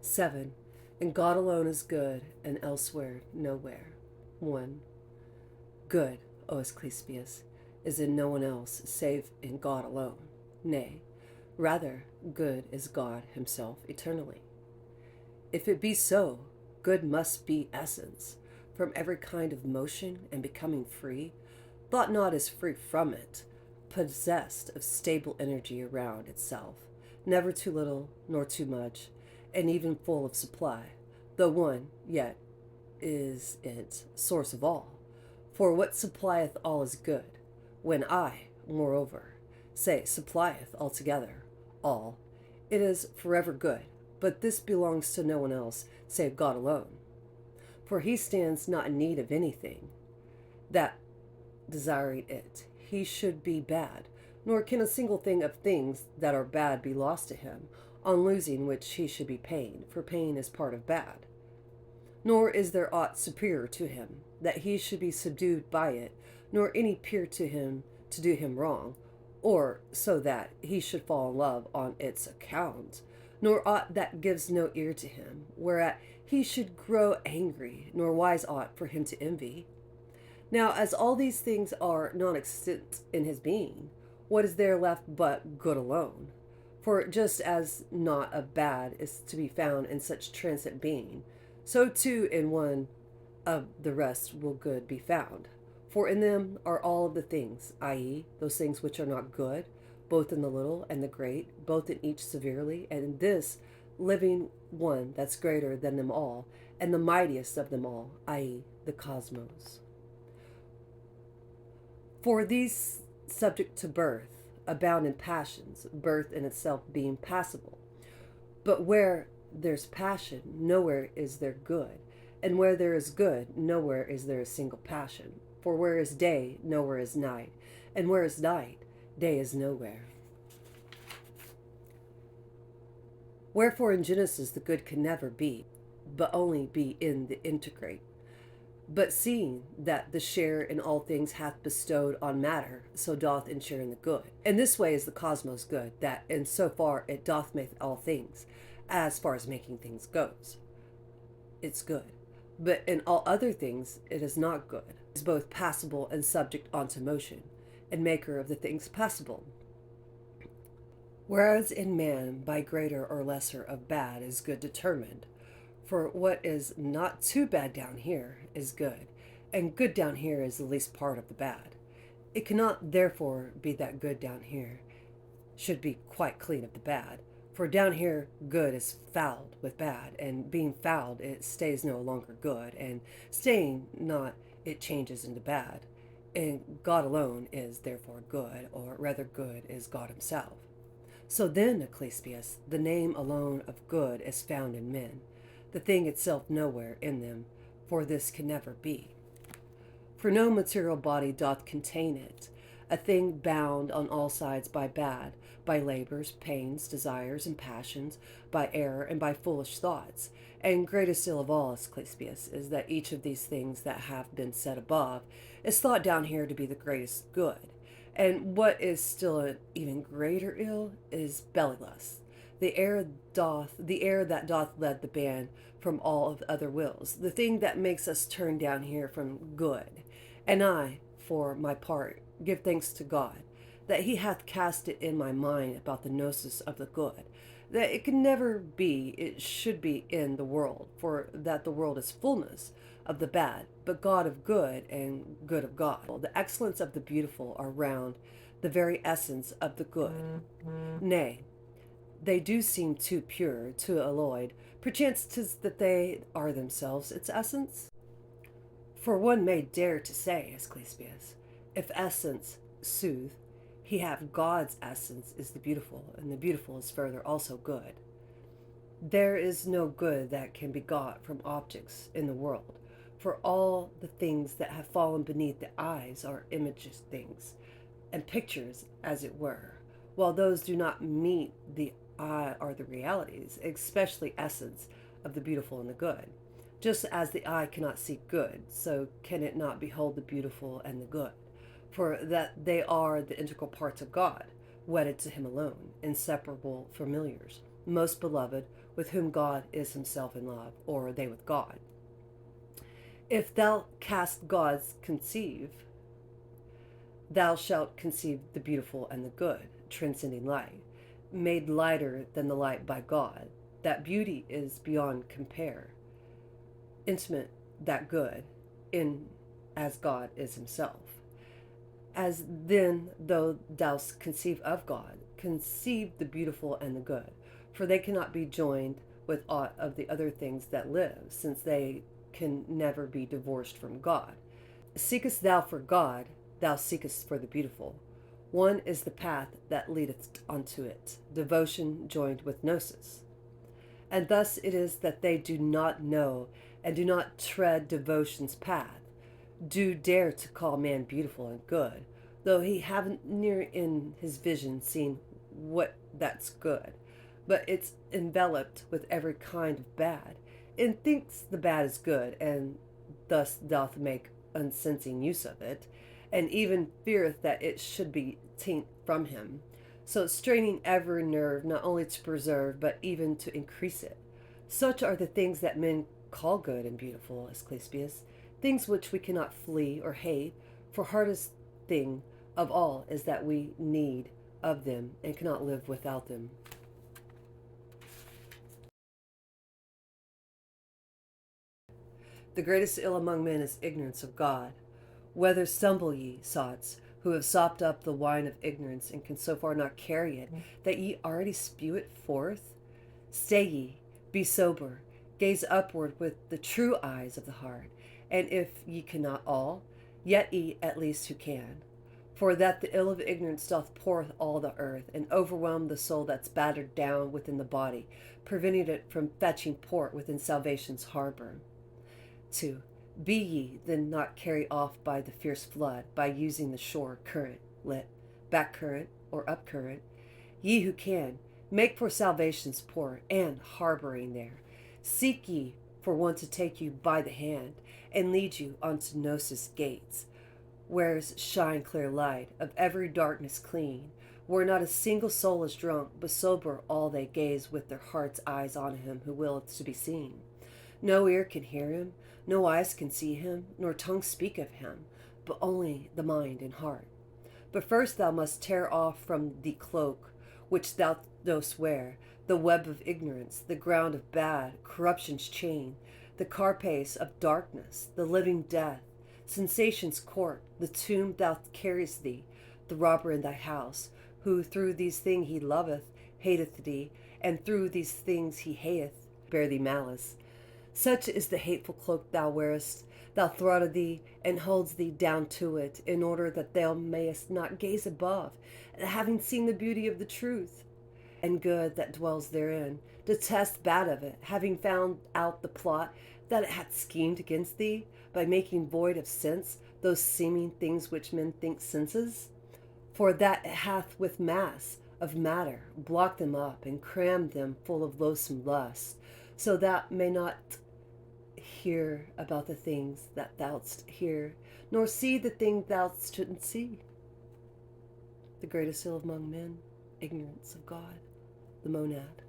7. And God alone is good, and elsewhere nowhere. 1. Good, O Asclespius, is in no one else save in God alone. Nay, rather, good is God himself eternally. If it be so, good must be essence, from every kind of motion and becoming free, thought not as free from it, possessed of stable energy around itself, never too little nor too much, and even full of supply, though one, yet is its source of all. For what supplieth all is good, when I, moreover, say supplieth altogether all, it is forever good, but this belongs to no one else save God alone. For he stands not in need of anything, that desiring it he should be bad, nor can a single thing of things that are bad be lost to him, on losing which he should be pained, for pain is part of bad. Nor is there aught superior to him, that he should be subdued by it, nor any peer to him to do him wrong, or so that he should fall in love on its account, nor aught that gives no ear to him, whereat he should grow angry, nor wise aught for him to envy. Now, as all these things are non-existent in his being, what is there left but good alone? For just as not a bad is to be found in such transient being, so too in one of the rest will good be found. For in them are all of the things, i.e., those things which are not good, both in the little and the great, both in each severely, and in this living one that's greater than them all, and the mightiest of them all, i.e., the cosmos. For these subject to birth abound in passions, birth in itself being passible. But where there's passion, nowhere is there good, and where there is good, nowhere is there a single passion. For where is day, nowhere is night, and where is night, day is nowhere. Wherefore in Genesis the good can never be, but only be in the integrate. But seeing that the share in all things hath bestowed on matter, so doth in share in the good. In this way is the cosmos good, that in so far it doth make all things, as far as making things goes, it's good. But in all other things it is not good. It is both passible and subject unto motion, and maker of the things passible. Whereas in man, by greater or lesser of bad is good determined. For what is not too bad down here is good, and good down here is the least part of the bad. It cannot therefore be that good down here should be quite clean of the bad, for down here good is fouled with bad, and being fouled it stays no longer good, and staying not it changes into bad. And God alone is therefore good, or rather good is God himself. So then, Asclespius, the name alone of good is found in men, the thing itself nowhere in them, for this can never be. For no material body doth contain it, a thing bound on all sides by bad, by labors, pains, desires, and passions, by error, and by foolish thoughts. And greatest ill of all, Asclespius, is that each of these things that have been said above is thought down here to be the greatest good. And what is still an even greater ill is belly lust, the air that doth lead the band from all of the other wills, the thing that makes us turn down here from good. And I, for my part, give thanks to God, that he hath cast it in my mind about the gnosis of the good, that it can never be, it should be in the world, for that the world is fullness of the bad, but God of good and good of God. The excellence of the beautiful are round the very essence of the good. Nay, they do seem too pure, too alloyed. Perchance 'tis that they are themselves its essence. For one may dare to say, Asclepius, if essence sooth, he have God's essence is the beautiful, and the beautiful is further also good. There is no good that can be got from objects in the world, for all the things that have fallen beneath the eyes are images things, and pictures, as it were, while those do not meet the eye are the realities, especially essence of the beautiful and the good. Just as the eye cannot see good, so can it not behold the beautiful and the good, for that they are the integral parts of God, wedded to him alone, inseparable familiars, most beloved, with whom God is himself in love, or they with God. If thou canst God's conceive, thou shalt conceive the beautiful and the good, transcending light, made lighter than the light by God. That beauty is beyond compare, intimate, that good, in as God is himself. As then, though thou conceive of God, conceive the beautiful and the good, for they cannot be joined with aught of the other things that live, since they can never be divorced from God. Seekest thou for God, thou seekest for the beautiful. One is the path that leadeth unto it, devotion joined with gnosis. And thus it is that they do not know and do not tread devotion's path, do dare to call man beautiful and good, though he haven't near in his vision seen what that's good, but it's enveloped with every kind of bad, and thinks the bad is good, and thus doth make unsensing use of it, and even feareth that it should be taint from him, so straining every nerve not only to preserve, but even to increase it. Such are the things that men call good and beautiful, Asclespius, things which we cannot flee or hate, for hardest thing of all is that we need of them and cannot live without them. The greatest ill among men is ignorance of God. Whether stumble ye, sots, who have sopped up the wine of ignorance, and can so far not carry it, that ye already spew it forth? Stay ye, be sober, gaze upward with the true eyes of the heart, and if ye cannot all, yet ye at least who can. For that the ill of ignorance doth pour all the earth, and overwhelm the soul that's battered down within the body, preventing it from fetching port within salvation's harbor. 2. Be ye then not carried off by the fierce flood, by using the shore current, lit, back current, or up current. Ye who can, make for salvation's port, and, harboring there, seek ye for one to take you by the hand, and lead you unto Gnosis gates, where's shine clear light, of every darkness clean, where not a single soul is drunk, but sober all they gaze with their heart's eyes on him who willeth to be seen. No ear can hear him, no eyes can see him, nor tongue speak of him, but only the mind and heart. But first thou must tear off from the cloak which thou dost wear, the web of ignorance, the ground of bad, corruption's chain, the carapace of darkness, the living death, sensation's court, the tomb thou carriest thee, the robber in thy house, who through these things he loveth, hateth thee, and through these things he hateth, bear thee malice. Such is the hateful cloak thou wearest, thou throtteth thee, and holds thee down to it, in order that thou mayest not gaze above, and having seen the beauty of the truth and good that dwells therein, detest bad of it, having found out the plot that it hath schemed against thee, by making void of sense those seeming things which men think senses. For that it hath with mass of matter blocked them up, and crammed them full of loathsome lust, so that may not hear about the things that thou'st hear, nor see the thing thou shouldn't see. The greatest ill among men, ignorance of God, the monad.